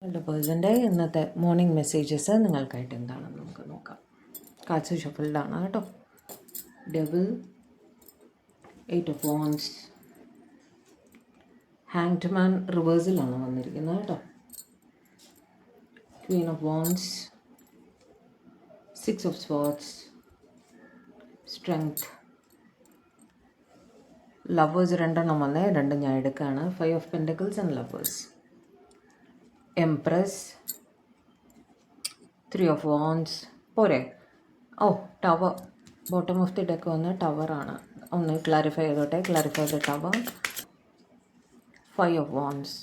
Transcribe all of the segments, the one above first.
നിങ്ങളുടെ പേഴ്സൻ്റെ ഇന്നത്തെ മോർണിംഗ് മെസ്സേജസ് നിങ്ങൾക്കായിട്ട് എന്താണെന്ന് നമുക്ക് നോക്കാം. കാർഡ്സ് ഷഫിൾഡാണ് കേട്ടോ. Devil, 8 of wands, hanged man റിവേഴ്സിലാണ് വന്നിരിക്കുന്നത് കേട്ടോ. Queen of wands, 6 of sports, strength. Lovers 2 വന്നേ, 2 ഞാൻ എടുക്കുകയാണ്. 5 of pentacles and lovers. Empress, 3 of wands. പോരെ? ഓ, tower. Bottom of the deck വന്ന് ടവറാണ്. ഒന്ന് ക്ലാരിഫൈ ചെയ്തോട്ടെ. ക്ലാരിഫൈ ചെയ്ത ടവർ. 5 of wands.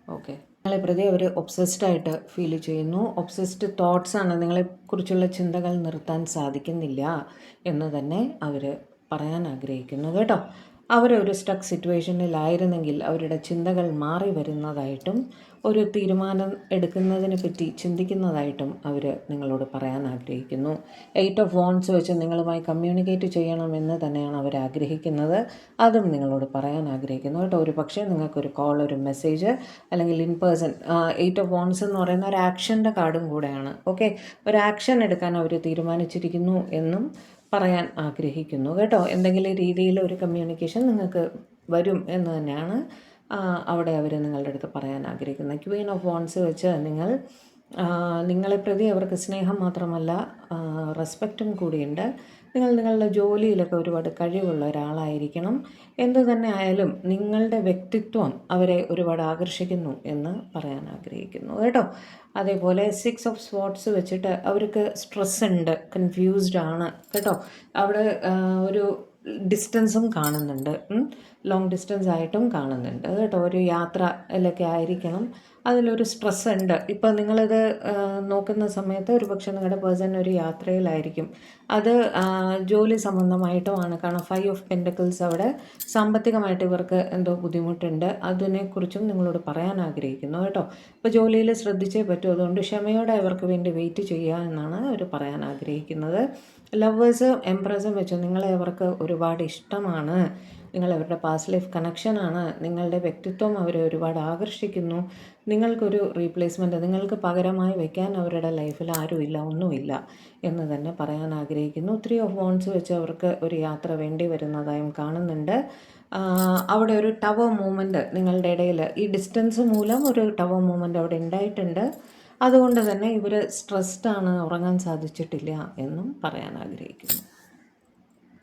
ഓക്കെ, നിങ്ങളെ പ്രതി അവർ ഒബ്സസ്ഡ് ആയിട്ട് ഫീൽ ചെയ്യുന്നു. ഒബ്സസ്ഡ് തോട്ട്സ് ആണ്. നിങ്ങളെക്കുറിച്ചുള്ള ചിന്തകൾ നിർത്താൻ സാധിക്കുന്നില്ല എന്ന് തന്നെ അവർ പറയാൻ ആഗ്രഹിക്കുന്നു കേട്ടോ. അവരൊരു സ്റ്റക്ക് സിറ്റുവേഷനിലായിരുന്നെങ്കിൽ അവരുടെ ചിന്തകൾ മാറി വരുന്നതായിട്ടും ഒരു തീരുമാനം എടുക്കുന്നതിനെ പറ്റി ചിന്തിക്കുന്നതായിട്ടും അവർ നിങ്ങളോട് പറയാൻ ആഗ്രഹിക്കുന്നു. 8 ഓഫ് വാൻഡ്സ് വെച്ച് നിങ്ങളുമായി കമ്മ്യൂണിക്കേറ്റ് ചെയ്യണമെന്ന് തന്നെയാണ് അവർ ആഗ്രഹിക്കുന്നത്. അതും നിങ്ങളോട് പറയാൻ ആഗ്രഹിക്കുന്നു കേട്ടോ. ഒരു പക്ഷേ നിങ്ങൾക്കൊരു കോൾ, ഒരു മെസ്സേജ്, അല്ലെങ്കിൽ ഇൻ പേഴ്സൺ. 8 ഓഫ് വാൻഡ്സ് എന്ന് പറയുന്ന ഒരു ആക്ഷൻ്റെ കാർഡും കൂടെയാണ്. ഓക്കെ, ഒരു ആക്ഷൻ എടുക്കാൻ അവർ തീരുമാനിച്ചിരിക്കുന്നു എന്നും പറയാൻ ആഗ്രഹിക്കുന്നു കേട്ടോ. എന്തെങ്കിലും രീതിയിൽ ഒരു കമ്മ്യൂണിക്കേഷൻ നിങ്ങൾക്ക് വരും എന്ന് തന്നെയാണ് അവിടെ അവർ നിങ്ങളുടെ അടുത്ത് പറയാൻ ആഗ്രഹിക്കുന്നത്. ക്വീൻ ഓഫ് വാൻഡ്സ് വെച്ച് നിങ്ങളെ പ്രതി അവർക്ക് സ്നേഹം മാത്രമല്ല റെസ്പെക്റ്റും കൂടിയുണ്ട്. നിങ്ങൾ നിങ്ങളുടെ ജോലിയിലൊക്കെ ഒരുപാട് കഴിവുള്ള ഒരാളായിരിക്കണം. എന്തു തന്നെ ആയാലും നിങ്ങളുടെ വ്യക്തിത്വം അവരെ ഒരുപാട് ആകർഷിക്കുന്നു എന്ന് പറയാൻ ആഗ്രഹിക്കുന്നു കേട്ടോ. അതേപോലെ 6 ഓഫ് സ്പോർട്സ് വെച്ചിട്ട് അവർക്ക് സ്ട്രെസ് ഉണ്ട്, കൺഫ്യൂസ്ഡ് ആണ് കേട്ടോ. അവിടെ ഒരു ഡിസ്റ്റൻസും കാണുന്നുണ്ട്, ലോങ് ഡിസ്റ്റൻസ് ആയിട്ടും കാണുന്നുണ്ട് കേട്ടോ. ഒരു യാത്രയിലൊക്കെ ആയിരിക്കണം, അതിലൊരു സ്ട്രെസ് ഉണ്ട്. ഇപ്പം നിങ്ങളിത് നോക്കുന്ന സമയത്ത് ഒരു പക്ഷേ നിങ്ങളുടെ പേഴ്സൺ ഒരു യാത്രയിലായിരിക്കും. അത് ജോലി സംബന്ധമായിട്ടുമാണ്. കാരണം 5 ഓഫ് പെൻറ്റക്കിൾസ് അവിടെ സാമ്പത്തികമായിട്ട് ഇവർക്ക് എന്തോ ബുദ്ധിമുട്ടുണ്ട്. അതിനെക്കുറിച്ചും നിങ്ങളോട് പറയാൻ ആഗ്രഹിക്കുന്നു കേട്ടോ. ഇപ്പോൾ ജോലിയിൽ ശ്രദ്ധിച്ചേ പറ്റൂ. അതുകൊണ്ട് ക്ഷമയോടെ അവർക്ക് വേണ്ടി വെയിറ്റ് ചെയ്യുക എന്നാണ് അവർ പറയാൻ ആഗ്രഹിക്കുന്നത്. ലവേഴ്സ്, എംപ്രസും വെച്ച് നിങ്ങളെ അവർക്ക് ഒരുപാട് ഇഷ്ടമാണ്. നിങ്ങളവരുടെ പാസ്റ്റ് ലൈഫ് കണക്ഷനാണ്. നിങ്ങളുടെ വ്യക്തിത്വം അവരെ ഒരുപാട് ആകർഷിക്കുന്നു. നിങ്ങൾക്കൊരു റീപ്ലേസ്മെൻറ്റ്, നിങ്ങൾക്ക് പകരമായി വയ്ക്കാൻ അവരുടെ ലൈഫിൽ ആരുമില്ല, ഒന്നുമില്ല എന്ന് തന്നെ പറയാൻ ആഗ്രഹിക്കുന്നു. 3 ഓഫ് വാൻഡ്സ് വെച്ച് അവർക്ക് ഒരു യാത്ര വേണ്ടി വരുന്നതായും കാണുന്നുണ്ട്. അവിടെ ഒരു ടവർ മൂവ്മെൻറ്റ് നിങ്ങളുടെ ഇടയിൽ, ഈ ഡിസ്റ്റൻസ് മൂലം ഒരു ടവർ മൂവ്മെൻറ്റ് അവിടെ ഉണ്ടായിട്ടുണ്ട്. അതുകൊണ്ട് തന്നെ ഇവർ സ്ട്രെസ്ഡാണ്, ഉറങ്ങാൻ സാധിച്ചിട്ടില്ല എന്നും പറയാൻ ആഗ്രഹിക്കുന്നു.